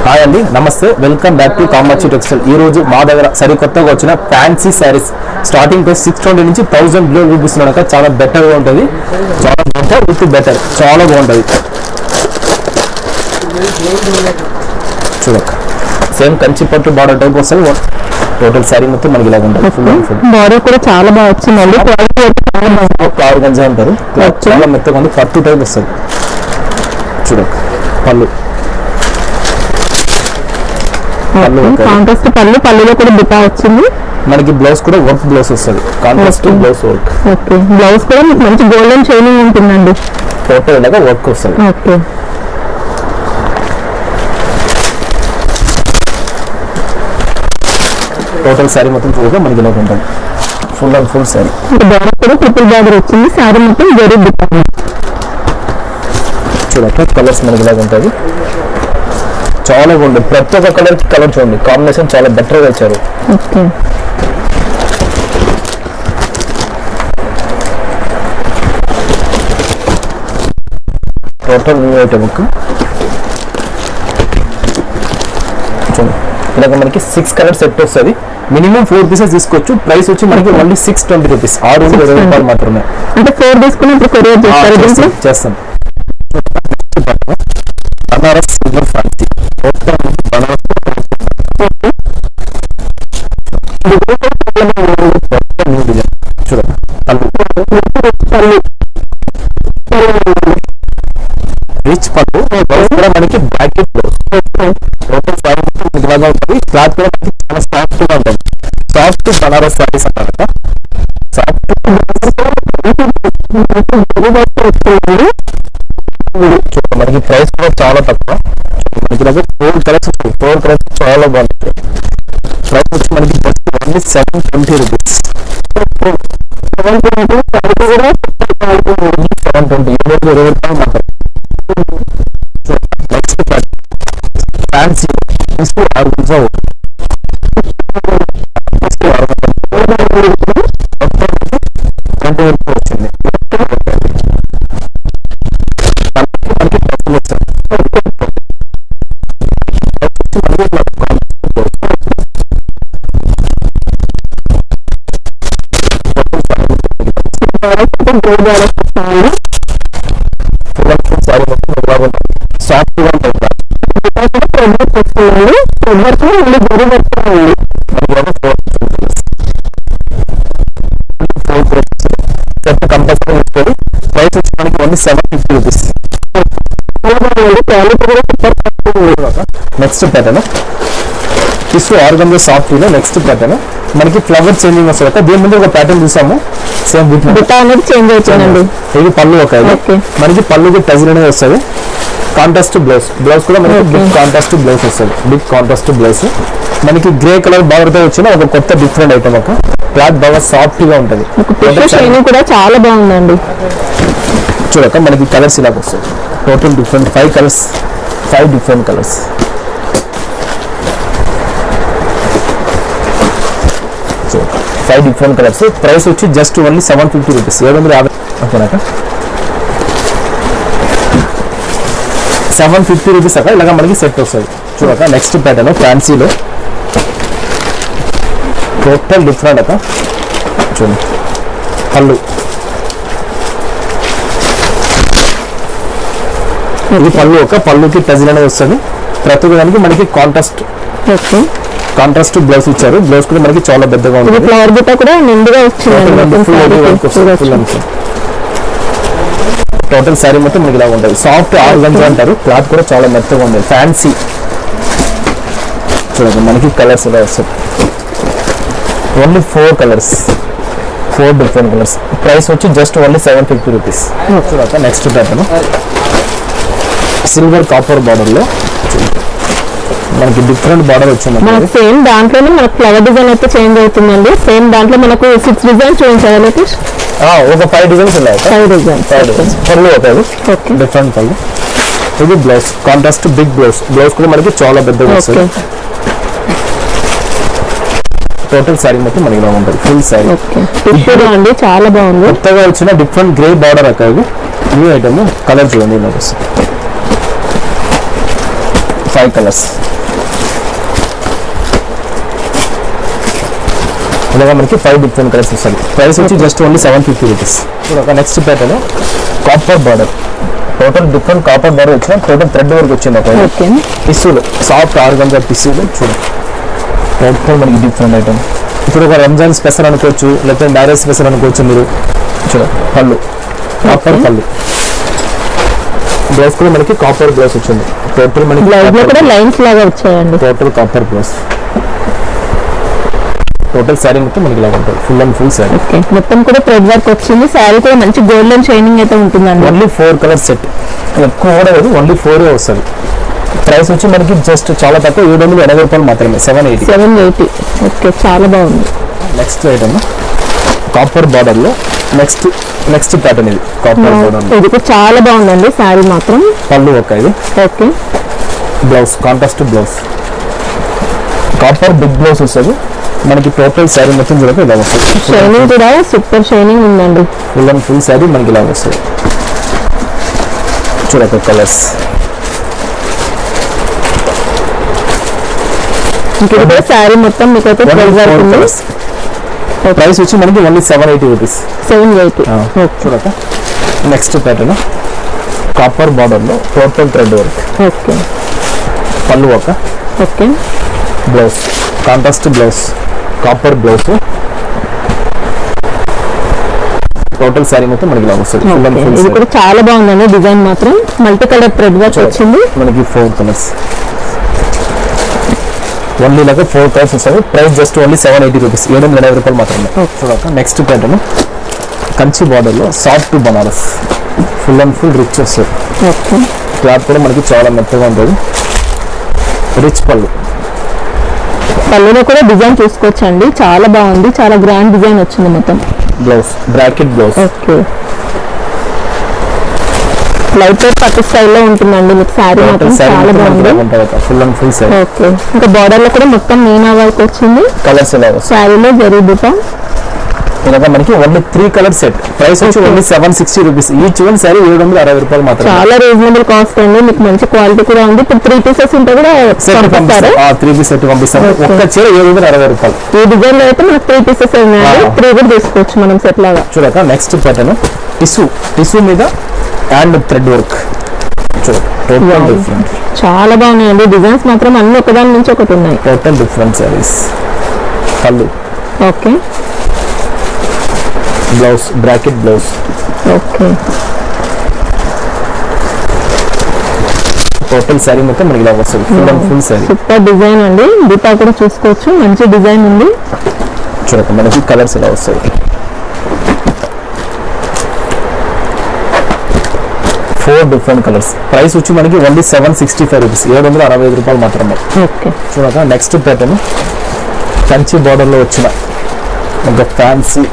Hi అండి, నమస్తే. Welcome back to Kamakshi textile. ఈ రోజు మా దగ్గర సరికొత్తగా వచ్చిన ఫ్యాన్సీ శారీస్ స్టార్టింగ్ ప్రైస్ 620 నుంచి 1000 బిలో చూపిస్తున్నాక చాలా బెటర్గా ఉంటుంది. చాలా బెటర్ విత్ బెటర్, చాలా బాగుంటుంది. చూడక సేమ్ కంచి పట్టు బార్డర్ టైప్ వస్తుంది. టోటల్ శారీ మొత్తం మనకి ఇలా ఉంటుంది. బార్డర్ కూడా చాలా బాగా వచ్చిందండి. ఫ్లవర్ గంజా అంటారు, చాలా మెత్తగా ఉంది. పట్టు టైప్ వస్తుంది. చూడక పళ్ళు కాంట్రాస్ట్ పళ్ళులో కూడా బిటా వచ్చింది. మనకి బ్లౌజ్ కూడా వర్క్ బ్లౌజ్ వస్తుంది. Contrast blouse work. Okay, blouse కూడా మీకు మంచి గోల్డెన్ షైనింగ్ ఉంటుందండి. టోటల్ ఇలాగా వర్క్ వస్తుంది. ఓకే, టోటల్ శారీ మొత్తం చూడగా మనకి ఇలా ఉంటుంది. Full and full sari. Border కూడా ట్రిపుల్ బార్డర్ వచ్చింది. శారీ మొత్తం వెరీ బిటా. చూడక కలర్స్ మనకి ఇలాగ ఉంటుంది. చాలా బాగుంది. ప్రతి ఒక్క కలర్ కలర్ చూడండి, కాంబినేషన్ చాలా బెటర్ గా ఇచ్చారు. ఓకే, టోటల్ న్యూ ఐటమ్ చూడండి. ఇలాగ మనకి 6 కలర్ సెట్ వస్తుంది. మినిమం 4 పీసెస్ తీసుకోవచ్చు. ప్రైస్ వచ్చి మనకి ఓన్లీ 620 రూపీస్, 620 రూపాయలు మాత్రమే. అంటే 4 తీసుకున్నప్పుడు కొరియర్ చేస్తారు. చేస్తాం. బనారస్ సిల్వర్ ఫ్యాన్సీ బనారస్ చూడండి. రిచ్ పట్టు కూడా మనకి బ్యాకెట్ టోటల్ సారీ ఇలాగా ఉంటుంది. క్లాత్ కూడా మనకి చాలా సాఫ్ట్ గా ఉంటుంది. సాఫ్ట్ బనారస్ సారీస్ అన్నమాట. సాఫ్ట్ మనకి ప్రైస్ కూడా చాలా తక్కువ. మనకి 4 కలర్స్ ఉంటాయి. 4 కలర్స్ చాలా బాగుంటాయి. ప్రైస్ వచ్చి మనకి ఓన్లీ 720 రూపీస్. 720 20 రూపాయలు మాత్రం. నెక్స్ట్ ఫ్యాన్సీ ఆర్గన్జా వచ్చింది. సాఫ్ట్ గా ఉంటుంది. కంపల్సరీ ఉంటుంది. ప్రైస్ వచ్చి మనకి only 750 rupees. Next pattern tissue organza soft లో నెక్స్ట్ ప్యాటర్న్ మనకి ఫ్లవర్ చేంజింగ్ వస్తుంది. దీని ముందు ఒక ప్యాటర్న్ చూసాము. సేమ్ బిటా అనేది చేంజ్ అవుతుందండి. ఇది పళ్ళు ఒక మనకి పళ్ళుకి టజిల్ అనేది వస్తుంది. కాంట్రాస్ట్ బ్లౌజ్ కూడా మనకి బిగ్ కాంట్రాస్ట్ బ్లౌజ్ వస్తుంది. బిగ్ కాంట్రాస్ట్ బ్లౌజ్ మనకి గ్రే కలర్ బార్డర్ తో వచ్చిన ఒక కొత్త డిఫరెంట్ ఐటమ్. ఒక క్లాత్ బాగా సాఫ్ట్ గా ఉంటుంది. షైనింగ్ కూడా చాలా బాగుందండి. చూడక మనకి కలర్స్ ఇలాగ వస్తుంది. Total different 5 colours, 5 different colours. So 5 different colours. Price వచ్చి జస్ట్ ఓన్లీ 750 రూపీస్. 750 ఓకేనాక 750 రూపీస్ అక్కడ ఇలాగ మనకి సెట్ వస్తుంది. చూడక నెక్స్ట్ ప్యాటర్న్ ఫ్యాన్సీలో టోటల్ డిఫరెంట్ అక్క. చూడండి పళ్ళు, ఇది పళ్ళు ఒక పళ్ళుకి టజిల్ అనేది వస్తుంది. ప్రతి దానికి మనకి కాంట్రాస్ట్ బ్లౌజ్ ఇచ్చారు. బ్లౌజ్ కూడా మనకి చాలా పెద్దగా ఉంటుంది. ఫ్లవర్ బిటా కూడా నిండుగా వచ్చింది. టోటల్ శారీ మొత్తం మనకి ఇలా ఉంటుంది. సాఫ్ట్ ఆర్గన్జా అంటారు. క్లాత్ కూడా చాలా మెత్తగా ఉంది. ఫ్యాన్సీ చూడండి మనకి కలర్స్ ఇలా వస్తాయి. Only 4 colours, 4 different colours. Price వచ్చి జస్ట్ ఓన్లీ 750 రూపీస్. చూడక next pattern silver copper border లో మనకి డిఫరెంట్ బార్డర్ వచ్చింది. మనకు సేమ్ దాంట్లోనే మనకు ఫ్లవర్ డిజైన్ అయితే చేంజ్ అవుతుందండి. సేమ్ దాంట్లో మనకు 6 డిజైన్స్ చూపించాలి. ఒక 5 డిజైన్స్ ఉన్నాయి. 5 డిజైన్స్ పళ్ళు ఒక డిఫరెంట్ పళ్ళు. ఇది బ్లౌజ్ కాంట్రాస్ట్ బిగ్ బ్లౌజ్ కూడా మనకి చాలా పెద్దగా వస్తుంది. టోటల్ శారీ మొత్తం మనకి ఇలా ఉంటుంది. ఫుల్ శారీ అండి, చాలా బాగుంది. కొత్తగా వచ్చిన డిఫరెంట్ గ్రే బార్డర్ అక్క. ఇది న్యూ ఐటమ్. కలర్ చూడండి ఇలా వస్తుంది. 5 కలర్స్. ఇలాగా మనకి 5 డిఫరెంట్ కలర్స్ వస్తాయి. ప్రైస్ వచ్చి జస్ట్ ఓన్లీ 750 రూపీస్. ఇప్పుడు ఒక next pattern copper border, total different copper border వచ్చిన టోటల్ థ్రెడ్ వర్క్ వచ్చింది. ఒక ఓకే టిష్యూలు సాఫ్ట్ ఆర్గంజా టిష్యూలు చూడండి, టోటల్ మనకి డిఫరెంట్ ఐటమ్. ఇప్పుడు ఒక రంజాన్ స్పెషల్ అనుకోవచ్చు, లేకపోతే మ్యారేజ్ స్పెషల్ అనుకోవచ్చు. మీరు చూడండి పళ్ళు, కాపర్ పళ్ళు. బ్లౌజ్ కూడా మనకి కాపర్ బ్లౌజ్ వచ్చింది. టోటల్ మనకి బ్లౌజ్ లో కూడా లైన్స్ లాగా వచ్చాయండి. Total copper blouse. Total sari మొత్తం మనకి ఇలా ఉంటుంది, full and full sari. Okay, మొత్తం కూడా థ్రెడ్ వర్క్ వచ్చింది. శారీ కూడా మంచి గోల్డెన్ షైనింగ్ అయితే ఉంటుందండి. ఓన్లీ 4 కలర్ సెట్, ఎక్కువ కూడా లేదు, ఓన్లీ 4 వస్తుంది. ప్రైస్ వచ్చి మనకి జస్ట్ చాలా తక్కువ, 780 రూపాయలు మాత్రమే, 780. 780. ఓకే, చాలా బాగుంది. నెక్స్ట్ ఐటమ్ కాపర్ బార్డర్ లో నెక్స్ట్ ప్యాటర్న్ ఇది కాపర్ బార్డర్. ఇది కూడా చాలా బాగుందండి శారీ మాత్రం. పళ్ళు ఒక ఇది. Okay, blouse contrast blouse, copper big blouse వస్తుంది మనకి. టోటల్ శారీ మొత్తం చూడక ఇలా వస్తుంది. షైనింగ్ కూడా సూపర్ షైనింగ్ ఉందండి. ఫుల్ అండ్ ఫుల్ శారీ మనకి ఇలా వస్తుంది. చూడక కలర్స్ ఇంకొక శారీ మొత్తం మీకు అయితే థ్రెడ్ వర్క్ ఉంది. ప్రైస్ వచ్చి మనకి ఓన్లీ 780 రూపీస్. 780. చూడక నెక్స్ట్ ప్యాటర్న్ కాపర్ బార్డర్ లో టోటల్ థ్రెడ్ వర్క్. ఓకే, పళ్ళు ఒక. Okay, blouse contrast blouse, copper blouse. Total sari మొత్తం మనకి ఇలా వస్తుంది. ఫుల్ అండ్ ఫుల్ ఇది కూడా చాలా బాగుందండి. డిజైన్ మాత్రం మల్టీ కలర్ థ్రెడ్ వర్క్ వచ్చింది. మనకి 4 కలర్స్, ఓన్లీ లాగా 4 కలర్స్ వస్తాయి. ప్రైస్ జస్ట్ ఓన్లీ 780 రూపీస్, 780 రూపాయలు మాత్రమే. చూడక నెక్స్ట్ ప్యాటర్న్ కంచి బార్డర్ లో soft Banaras, full and full rich వస్తుంది. ఓకే, క్లాత్ కూడా మనకి చాలా మెత్తగా ఉంటుంది. రిచ్ పళ్ళు, పళ్ళులో కూడా డిజైన్ చూసుకోవచ్చండి. చాలా బాగుంది, చాలా గ్రాండ్ డిజైన్ వచ్చింది మొత్తం. Blouse bracket blouse. Okay, light weight పట్టు స్టైల్లో ఉంటుందండి మీకు శారీ మాత్రం. చాలా బాగుంది. Full and full sari. Okay, ఇంకా బార్డర్ లో కూడా మొత్తం మీనా వర్క్ వచ్చింది. కలర్స్ ఎలా వస్తాయి శారీలో జరీ బుట్ట. ఇలాగా మనకి ఓన్లీ 3 కలర్ సెట్. ప్రైస్ వచ్చి only 760 rupees. Each one sari 760 రూపాయలు మాత్రం. చాలా రీజనబుల్ కాస్ట్ అండి. మీకు మంచి క్వాలిటీ కూడా ఉంది. ఇప్పుడు 3 పీసెస్ ఉంటే కూడా పంపిస్తారు. 3 పీస్ సెట్ పంపిస్తారు. ఒక్క చీర 760 రూపాయలు. ఈ డిజైన్ లో అయితే మనకు 3 పీసెస్ ఉన్నాయండి. 3 కూడా తీసుకోవచ్చు మనం సెట్ లాగా. చూడక నెక్స్ట్ ప్యాటర్న్ టిష్యూ మీద and thread work. Total different, చాలా బాగున్నాయండి. డిజైన్స్ మాత్రం అన్ని ఒకదాని నుంచి ఒకటి ఉన్నాయి. Total different saris. పళ్ళు. Okay, blouse bracket blouse. Okay, total sari మొత్తం మనకి ఇలా వస్తుంది. Full and full sari. Super design అండి. బుట్టా కూడా చూసుకోవచ్చు, మంచి డిజైన్ ఉంది. చూడక మనకి కలర్స్ ఇలా వస్తాయి. 4 డిఫరెంట్ కలర్స్. ప్రైస్ వచ్చి మనకి ఓన్లీ 765 రూపీస్, 765 రూపాయలు మాత్రమే. ఓకే, చూడక నెక్స్ట్ ప్యాటర్న్ కంచి బార్డర్ లో వచ్చిన ఒక ఫ్యాన్సీ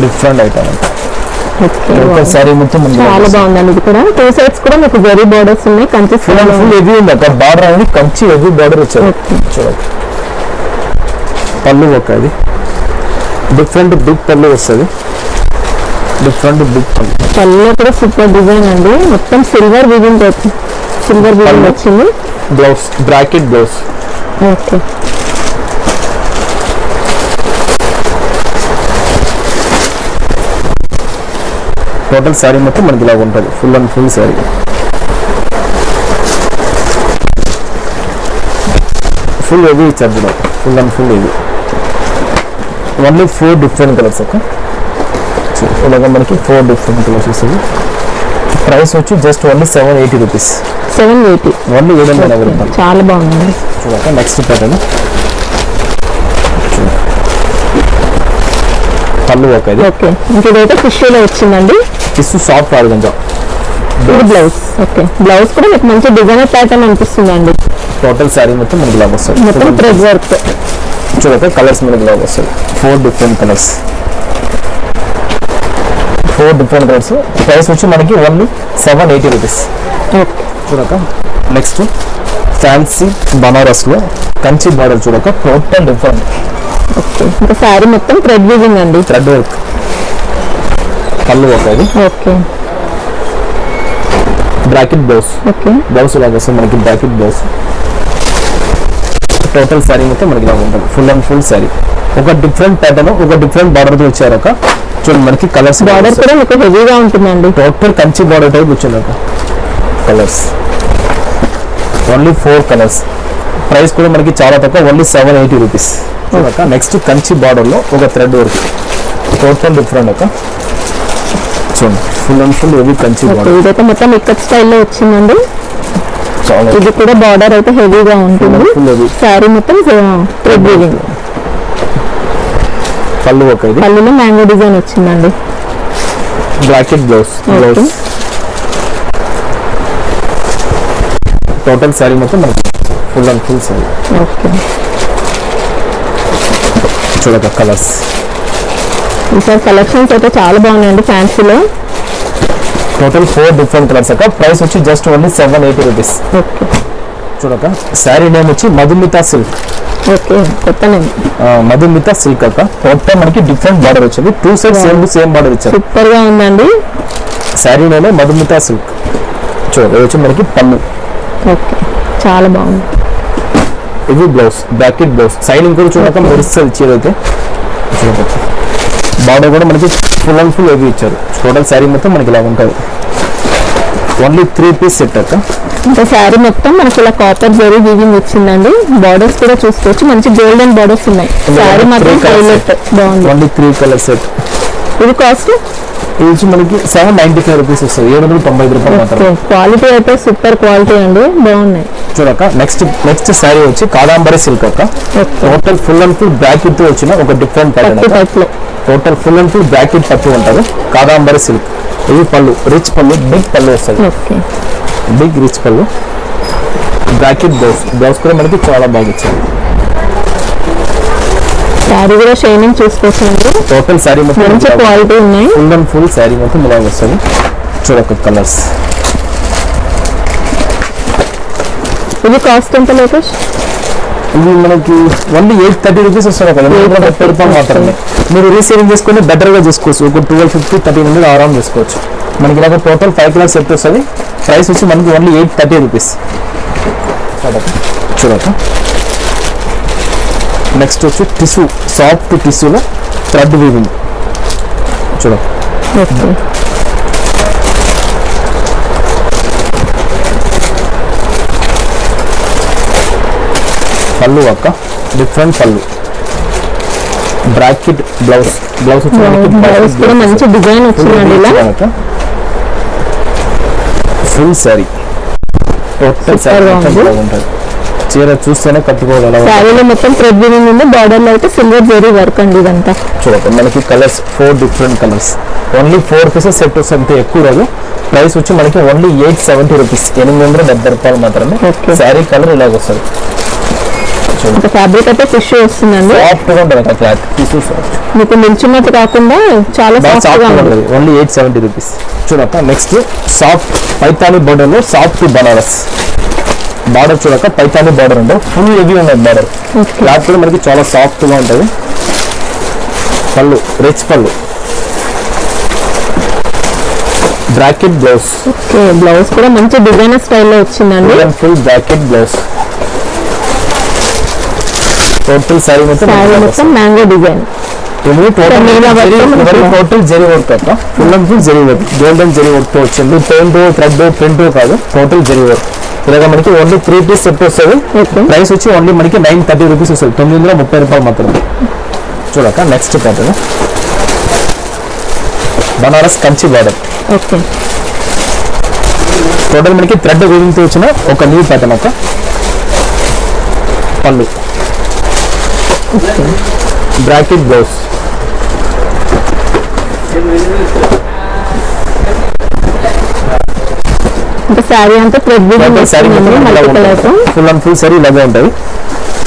డిఫరెంట్ ఐటమ్ అంట. ఓకే, శారీ మొత్తం చాలా బాగుందండి. ఇది కూడా 2 సైడ్స్ కూడా మీకు వెరీ బార్డర్స్ ఉన్నాయి. Kanchi full and full heavy ఉంది. ఒక బార్డర్ అనేది కంచి హెవీ బార్డర్ వచ్చారు. చూడక పళ్ళు ఒక అది డిఫరెంట్ బిగ్ పళ్ళు వస్తుంది. డిఫరెంట్ బిగ్ పళ్ళు. పళ్ళులో కూడా సూపర్ డిజైన్ అండి. మొత్తం సిల్వర్ వీవింగ్ వచ్చింది. Blouse bracket blouse. Okay, total sari మొత్తం మనకి ఇలా ఉంటుంది. Full and full sari. Full heavy ఇచ్చారు. Full and full heavy. Only 4 different colours. Okay, ఇలాగా మనకి 4 డిఫరెంట్ కలర్స్ వస్తుంది. ప్రైస్ వచ్చి జస్ట్ ఓన్లీ 780 రూపీస్. 780. ఓన్లీ 780 రూపాయలు. చాలా బాగుంది. చూడక నెక్స్ట్ ప్యాటర్న్ పళ్ళు ఒక ఇది. ఓకే, ఇంకేదైతే టిష్యూలో వచ్చిందండి. Tissue soft organza. ఇది బ్లౌజ్. ఓకే, బ్లౌజ్ కూడా మీకు మంచి డిజైనర్ ప్యాటర్న్ అనిపిస్తుందండి. టోటల్ శారీ మొత్తం మనకి ఇలా వస్తుంది. మొత్తం థ్రెడ్ వర్క్. చూడక కలర్స్ మనకి ఇలా వస్తుంది. 4 different colours. 4 different colours. Price వచ్చి మనకి ఓన్లీ 780 రూపీస్. ఓకే, చూడక నెక్స్ట్ ఫ్యాన్సీ బనారస్ లో కంచి బార్డర్. చూడక టోటల్ డిఫరెంట్. ఓకే, ఇంకా శారీ మొత్తం థ్రెడ్ వీవింగ్ అండి. Thread work. పళ్ళు ఒక ఇది. Okay, bracket blouse. Okay, blouse లాగా వస్తుంది మనకి బ్రాకెట్ బ్లౌజ్. టోటల్ శారీ మొత్తం మనకి ఇలా ఉంటుంది, ఫుల్ అండ్ ఫుల్ శారీ. ఒక డిఫరెంట్ ప్యాటర్న్, ఒక డిఫరెంట్ బార్డర్ తో వచ్చారు అక్క. చూడండి మనకి కలర్స్ బార్డర్ కూడా మీకు హెవీగా ఉంటుందండి. టోటల్ కంచి బార్డర్ టైప్ వచ్చింది అక్క. Colours only 4 colours. ప్రైస్ కూడా మనకి చాలా తక్కువ, ఓన్లీ 780 రూపీస్. చూడక నెక్స్ట్ కంచి బార్డర్ లో ఒక థ్రెడ్ వర్క్, టోటల్ డిఫరెంట్ అక్క. చూడండి full and full heavy Kanchi border. ఇదైతే మొత్తం ఇక్కత్ స్టైల్లో వచ్చిందండి. చాలా ఇది కూడా బార్డర్ అయితే హెవీగా ఉంటుంది. Full heavy. శారీ మొత్తం థ్రెడ్ వీవింగ్. పళ్ళు ఒక ఇది పళ్ళులో మ్యాంగో డిజైన్ వచ్చిందండి. బ్లాకెట్ బ్లౌజ్. టోటల్ శారీ మొత్తం మనకి full and full sari. Okay, చూడక కలర్స్. ఈసారి కలెక్షన్స్ అయితే చాలా బాగున్నాయండి ఫ్యాన్సీలో. టోటల్ 4 డిఫరెంట్ కలర్స్ అక్క. ప్రైస్ వచ్చి జస్ట్ ఓన్లీ 780 రూపీస్. ఓకే, చూడక శారీ నేమ్ వచ్చి మధుమిత సిల్క్. ఓకే, కొత్త నేమ్ మధుమిత సిల్క్ అక్క. టోటల్ మనకి డిఫరెంట్ బార్డర్ వచ్చింది, 2 సైడ్ సేమ్ బార్డర్ ఇచ్చారు. సూపర్ గా ఉందండి. Sari name Madhumita silk. చూడండి వచ్చి మనకి పళ్ళు. ఓకే, చాలా బాగుంది. ఇది బ్లౌజ్, బ్రాకెట్ బ్లౌజ్. సైనింగ్ కూడా చూడక మెరుస్తుంది ఇచ్చేదైతే. చూడక బార్డర్ కూడా మనకి ఫుల్ అండ్ ఫుల్ హెవీ ఇచ్చారు. టోటల్ శారీ మొత్తం మనకి ఇలా ఉంటుంది. ఓన్లీ 3 పీస్ సెట్ అక్క. ఇంకా శారీ మొత్తం మనకి ఇలా కాపర్ జరీ వీవింగ్ వచ్చిందండి. బార్డర్స్ కూడా చూసుకోవచ్చు, మంచి గోల్డెన్ బార్డర్స్ ఉన్నాయి. శారీ మాత్రం హైలైట్ బాగుంది. Only 3 colour set. ఇది కాస్ట్ ఇది వచ్చి మనకి 795 రూపీస్ వస్తుంది, 795 రూపాయలు మాత్రం. క్వాలిటీ అయితే సూపర్ క్వాలిటీ అండి, బాగున్నాయి. చూడక నెక్స్ట్ శారీ వచ్చి కాదాంబరి సిల్క్ అక్క. Total full and full bracket తో వచ్చిన ఒక different pattern. Total full and full bracket పట్టు ఉంటుంది, కాదాంబరి సిల్క్. ఇది పళ్ళు, రిచ్ పళ్ళు, బిగ్ పళ్ళు వస్తుంది. బిగ్ రిచ్ పళ్ళు, బ్రాకెట్ బ్లౌజ్ కూడా మనకి చాలా బాగా ఇచ్చారు. శారీ కూడా షైనింగ్ చూసుకోవచ్చండి. టోటల్ శారీ మొత్తం మంచి క్వాలిటీ ఉన్నాయి. ఫుల్ అండ్ ఫుల్ శారీ మొత్తం ఇలా వస్తుంది. చూడక కలర్స్. ఇది కాస్ట్ ఎంత లోకేష్? ఇది మనకి ఓన్లీ 830 రూపీస్ వస్తుంది కదా, 30 రూపాయలు మాత్రమే. మీరు రీసేలింగ్ చేసుకుని బెటర్ గా చేసుకోవచ్చు. ఒక 1250, 1300 ఆరామ్ చేసుకోవచ్చు. మనకి ఇలా టోటల్ 5 కలర్స్ సెట్ వస్తుంది. ప్రైస్ వచ్చి మనకి ఓన్లీ 830 రూపీస్. చూడక నెక్స్ట్ వచ్చి టిష్యూ, సాఫ్ట్ టిష్యూలో థ్రెడ్ వీవింగ్. చూడ పళ్ళు అక్క, డిఫరెంట్ పళ్ళు, బ్రాకెట్ బ్లౌజ్. బ్లౌజ్ కూడా మంచి డిజైన్ వచ్చిందండి. ఇలా ఫుల్ శారీ, టోటల్ శారీ ఉంటుంది. చీర చూస్తేనే కట్టుకోవాలి. శారీలో మొత్తం థ్రెడ్ వీవింగ్ ఉంది, బార్డర్ లో అయితే సిల్వర్ జరీ వర్క్ అండి ఇదంతా. చూడండి మనకి colours 4 different colours. Only 4 pieces set వస్తుంది, ఎక్కువ రాదు. ప్రైస్ వచ్చి మనకి ఓన్లీ 870 రూపీస్, 870 రూపాయలు మాత్రమే. శారీ కలర్ ఇలాగ వస్తుంది. ఫ్యాబ్రిక్ అయితే టిష్యూ వస్తుందండి, సాఫ్ట్ గా ఉంటుంది క్లాత్. టిష్యూ సాఫ్ట్, మీకు నిల్చున్నట్టు కాకుండా చాలా సాఫ్ట్ గా ఉంటుంది. Only 870 rupees. చూడక నెక్స్ట్ సాఫ్ట్ పైతాని బార్డర్ లో సాఫ్ట్ బనారస్ బార్డర్. చూడక పైతాని బార్డర్ అంటే ఫుల్ హెవీ ఉన్నది బార్డర్. క్లాత్ కూడా మనకి చాలా సాఫ్ట్ గా ఉంటుంది. పళ్ళు, రిచ్ పళ్ళు, బ్రాకెట్ బ్లౌజ్. ఓకే, బ్లౌజ్ కూడా మంచి డిజైనర్ స్టైల్లో వచ్చిందండి. Full bracket blouse. Total sari మొత్తం mango design. Total zari work అక్క, full and full zari work, golden zari work తో వచ్చింది. పెయింట్, థ్రెడ్, ప్రింట్ కాదు, టోటల్ జరీ వర్క్. ఇలాగ మనకి ఓన్లీ 3 పీస్ సెట్ వస్తుంది. ప్రైస్ వచ్చి ఓన్లీ మనకి 930 రూపీస్ వస్తుంది, 930 రూపాయలు మాత్రమే. చూడక next pattern Banaras Kanchi border. Okay, total మనకి థ్రెడ్ వీవింగ్ తో వచ్చిన ఒక న్యూ ప్యాటర్న్ అక్క. పళ్ళు, బ్రాకెట్ బ్లౌజ్. శారీ అంతా thread weaving full and full sari ఇలాగే ఉంటుంది.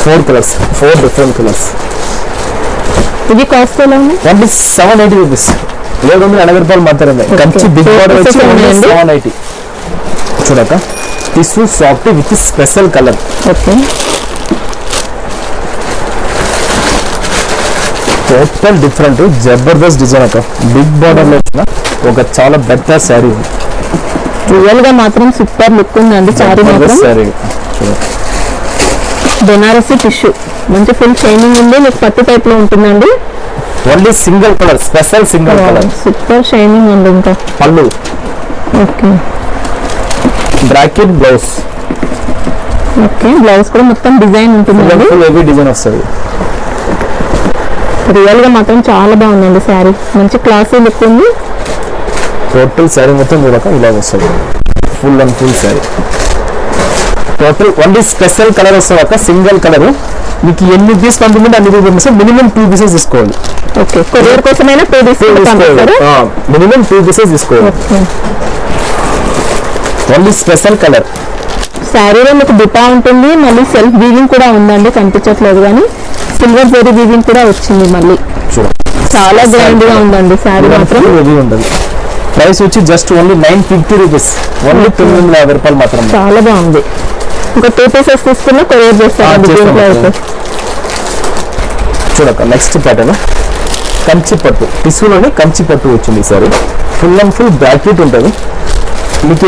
4 కలర్స్, 4 డిఫరెంట్ కలర్స్. ఇది కాస్ట్ ఎలా ఉంది? ఓన్లీ 780 రూపీస్, 780 రూపాయలు మాత్రమే. కంచి బిగ్ బార్డర్ వచ్చి 780. చూడక tissue soft with special colour. Okay, total different Jabardasth design అక్క. బిగ్ బార్డర్ లో వచ్చిన ఒక చాలా బెటర్ శారీ. రియల్ గా మాత్రం సూపర్ లుక్ ఉందండి శారీ మాత్రం. బెనారసి టిష్యూ మంచి ఫుల్ షైనింగ్ ఉంది, మీకు పట్టు టైప్ లో ఉంటుందండి. Only single colour, special single colour, super shining ఉంది. ఇంకా పళ్ళు, okay bracket blouse. Okay blouse కూడా మొత్తం డిజైన్ ఉంటుందండి, హెవీ డిజైన్ వస్తుంది. రియల్ గా మాత్రం చాలా బాగుందండి శారీ, మంచి క్లాసీ లుక్ ఉంది. టోటల్ శారీ మొత్తం చూడక ఇలా వస్తుంది, full and full sari. Total only special colour వస్తుంది ఒక సింగిల్ కలర్. మీకు ఎన్ని పీస్ పంపించండి అన్ని పీస్, మినిమం 2 పీసెస్ తీసుకోవాలి. ఓకే కొరియర్ కోసమైనా 2 తీసుకోవాలి, మినిమం 2 పీసెస్ తీసుకోవాలి. Only special colour. శారీలో మీకు బుటా ఉంటుంది, మళ్ళీ సెల్ఫ్ వీవింగ్ కూడా ఉందండి, కనిపించట్లేదు కానీ సిల్వర్ జరీ వీవింగ్ కూడా వచ్చింది. మళ్ళీ చాలా గ్రాండ్ గా ఉందండి శారీ మాత్రం. ప్రైస్ వచ్చి జస్ట్ ఓన్లీ 950 రూపీస్, ఓన్లీ 950 రూపాయలు మాత్రం. చాలా బాగుంది. ఇంకా 2 పీసెస్ తీసుకున్నా కొరియర్ చేస్తారండి. చూడక నెక్స్ట్ ప్యాటర్న్ కంచి పట్టు, టిష్యూలోనే కంచి పట్టు వచ్చింది ఈసారి. ఫుల్ అండ్ ఫుల్ బ్రాకెట్ ఉంటుంది. మీకు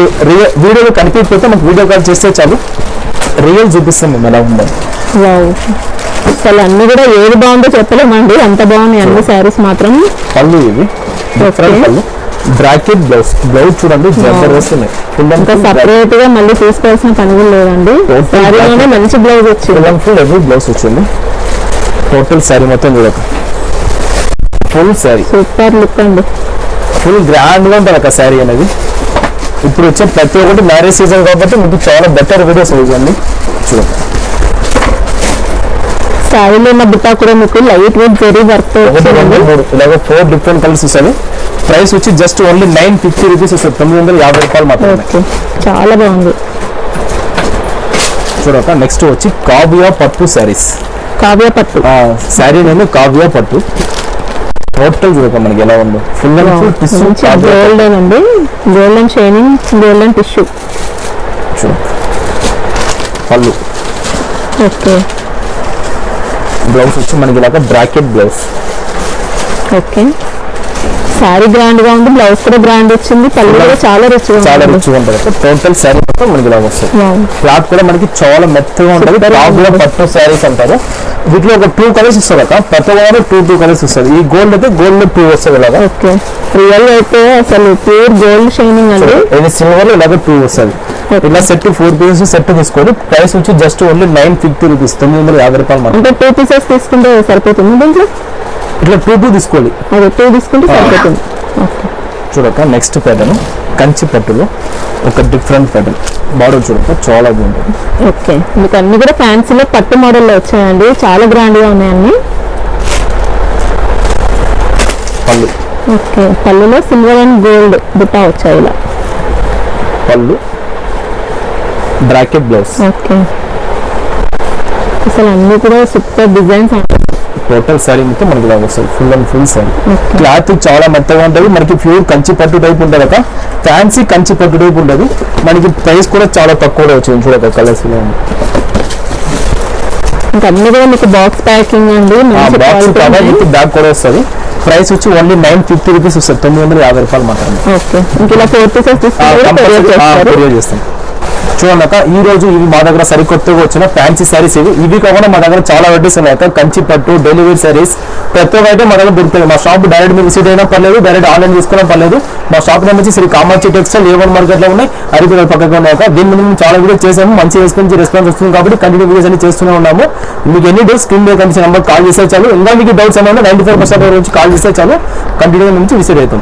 వీడియోలో కనిపించకపోతే మాకు వీడియో కాల్ చేస్తే చాలు, రియల్ చూపిస్తాం మేము ఎలా ఉందని. అసలు అన్ని కూడా ఏది బాగుందో చెప్పలేమండి, అంత బాగున్నాయి అన్ని శారీస్ మాత్రం. పళ్ళు ఇవి డిఫరెంట్ పళ్ళు, బ్రాకెట్ బ్లౌజ్. బ్లౌజ్ చూడండి జబర్దస్త్ ఉన్నాయి. ఇంకా సపరేట్ గా మళ్ళీ తీసుకోవాల్సిన పని కూడా లేదండి, శారీలోనే మంచి బ్లౌజ్ వచ్చింది. Full and full heavy blouse వచ్చింది. టోటల్ శారీ మొత్తం చూడక ఫుల్ శారీ, సూపర్ లుక్ అండి, ఫుల్ గ్రాండ్ గా ఉంటుంది ఒక శారీ అనేది. ఇప్పుడు వచ్చే ప్రతి ఒక్కటి మ్యారేజ్ సీజన్ కాబట్టి మీకు చాలా బెటర్ వీడియోస్ చూడండి. చూడండి శారీలో ఉన్న బుట్టా కూడా మీకు లైట్ వెయిట్ జరీ వర్క్ ఇలాగ 4 డిఫరెంట్ కలర్స్ వస్తాయి. ప్రైస్ వచ్చి జస్ట్ ఓన్లీ 950 రూపీస్ వస్తుంది, 950 రూపాయలు మాత్రమే. చాలా బాగుంది. చూడక నెక్స్ట్ వచ్చి కావ్య పట్టు శారీస్. కావ్య పట్టు శారీ నేను కావ్య పట్టు. టోటల్ చూడక మనకి ఎలా ఉందో full and full tissue, golden అండి, గోల్డెన్ షైనింగ్, గోల్డెన్ టిష్యూ. పళ్ళు, ఓకే బ్లౌజ్ వచ్చి మనకి ఇలాగ bracket blouse. Okay sari grand గా ఉంది, బ్లౌజ్ కూడా గ్రాండ్ వచ్చింది, పళ్ళు కూడా చాలా రిచ్ ఉంటుంది. టోటల్ శారీ మొత్తం మనకి ఇలా వస్తుంది. క్లాత్ కూడా మనకి చాలా మెత్తగా ఉంటుంది. కావ్య పట్టు శారీస్ అంటారు. వీటిలో ఒక 2 కలర్స్ ఇస్తారు కదా, ప్రతి వారు 2 కలర్స్ వస్తుంది. ఈ గోల్డ్ అయితే గోల్డ్ 2 వస్తుంది ఇలాగా. ఓకే రియల్ అయితే అసలు ప్యూర్ గోల్డ్ షైనింగ్ అండి. ఇది సిల్వర్ ఇలాగ 2 వస్తుంది. ఇలా సెట్ 4 పీసెస్ సెట్ తీసుకోండి. ప్రైస్ వచ్చి జస్ట్ ఓన్లీ 950 రూపీస్, 950 రూపాయలు మాత్రం. అంటే 2 పీసెస్ తీసుకుంటే సరిపోతుంది దీంట్లో. ఇట్లా 2 తీసుకోవాలి, అదే 2 తీసుకుంటే సరిపోతుంది. చూడక నెక్స్ట్ ప్యాటర్న్ కంచి పట్టులో ఒక డిఫరెంట్ ప్యాటర్న్. మోడల్ చూడక చాలా బాగుంటుంది. ఓకే మీకు అన్ని కూడా ఫ్యాన్సీలో పట్టు మోడల్లో వచ్చాయండి, చాలా గ్రాండ్ గా ఉన్నాయి అన్ని. పళ్ళు, ఓకే పళ్ళులో సిల్వర్ అండ్ గోల్డ్ బుట్టా వచ్చాయి ఇలా. పళ్ళు, బ్రాకెట్ బ్లౌజ్. ఓకే అసలు అన్ని కూడా సూపర్ డిజైన్స్. టోటల్ శారీ మొత్తం మనకి ఇలా వస్తుంది, full and full sari. Cloth చాలా మెత్తగా ఉంటుంది. మనకి ప్యూర్ కంచి పట్టు టైప్ ఉంటుంది, ఒక ఫ్యాన్సీ కంచి పట్టు టైప్ ఉంటుంది. మనకి ప్రైస్ కూడా చాలా తక్కువలో వచ్చింది. చూడక కలర్స్ ఇలా ఉంది. ఇంకా అన్ని కూడా మీకు బాక్స్ ప్యాకింగ్ అండి, బ్యాగ్ కూడా వస్తుంది. ప్రైస్ వచ్చి ఓన్లీ 950 రూపీస్ వస్తుంది, 950 రూపాయలు మాత్రమే. ఓకే ఇంకా ఇలా 4 పీసెస్ కొరియర్ చేస్తాం. చూడండి ఈ రోజు ఇవి మా దగ్గర సరికొత్తగా వచ్చిన ఫ్యాన్సీ శారీస్. ఇవి కాకుండా మా దగ్గర చాలా వెరైటీస్ ఉన్నాయి. కంచి పట్టు, డెలివరీ శారీస్ ప్రతి ఒక్క ఐటమ్ మా దగ్గర దొరుకుతుంది. మా షాప్ డైరెక్ట్ మీరు విజిట్ అయినా పర్లేదు, డైరెక్ట్ ఆన్లైన్ తీసుకున్నా పర్లేదు. మా షాప్ నుంచి Shri Kamakshi textile A1 market లో ఉన్నాయి, అరిపిల్ల పక్కగా ఉన్నాయి. దీని మీద మేము చాలా వీడియోస్ చేసాము, మంచి రెస్పాన్స్ వస్తుంది కాబట్టి కంటిన్యూ వీడియోస్ అన్ని చేస్తూనే ఉన్నాము. మీకు ఎన్ని డేస్ స్క్రీన్ మీద కనిపించిన నెంబర్ కాల్ చేస్తే చాలు. ఇంకా మీకు డౌట్స్ ఏమైనా 95% నుంచి కాల్ చేస్తే చాలు, కంటిన్యూ నుంచి విజిట్ అవుతాం.